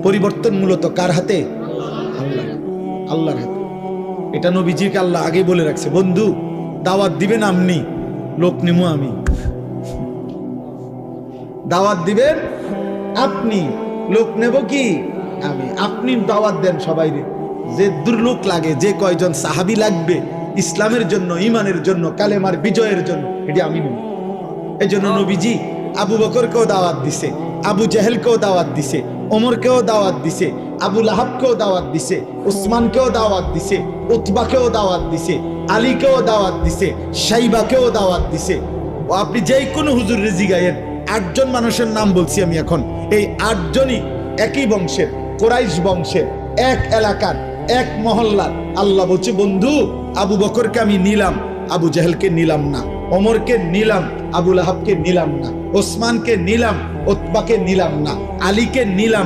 পরিবর্তন মূলত কার হাতে? আল্লাহ, আল্লাহর হাতে। এটা নবীজিকে আল্লাহ আগে বলে রাখছে, বন্ধু দাওয়াত দিবেন আপনি, লোক নিমু আমি। দাওয়াত দিবেন আপনি, লোক নেব কি আমি। আপনি দাওয়াত দেন সবাইরে, যে দুর্লোক লাগে, যে কয়জন সাহাবী লাগবে ইসলামের জন্য, ইমানের জন্য, কালেমার বিজয়ের জন্য, এটি আমি নেব। এই জন্য নবীজি আবু বকরকেও দাওয়াত দিছে, আবু জেহেলকেও দাওয়াত দিছে, ওমরকেও দাওয়াত দিছে, আবু লাহাবকেও দাওয়াত দিছে, উসমানকেও দাওয়াত দিছে, উতবাকেও দাওয়াত দিছে, আলীকেও দাওয়াত দিছে, শাইবাকেও দাওয়াত দিছে। ও আপনি যে কোনো হুজুর রেজি গায়েন, 8 জন মানুষের নাম বলছি আমি এখন, এই 8 জনই একই বংশের, কোরাইশ বংশের, এক এলাকার, এক মহল্লার। আল্লাহ বলছে, বন্ধু আবু বকরকে আমি নিলাম, আবু জেহেলকে নিলাম না, ওমরকে নিলাম, আবু লাহাবকে নিলাম না, ওসমানকে নিলাম, উতবাকে নিলাম না, আলীকে নিলাম,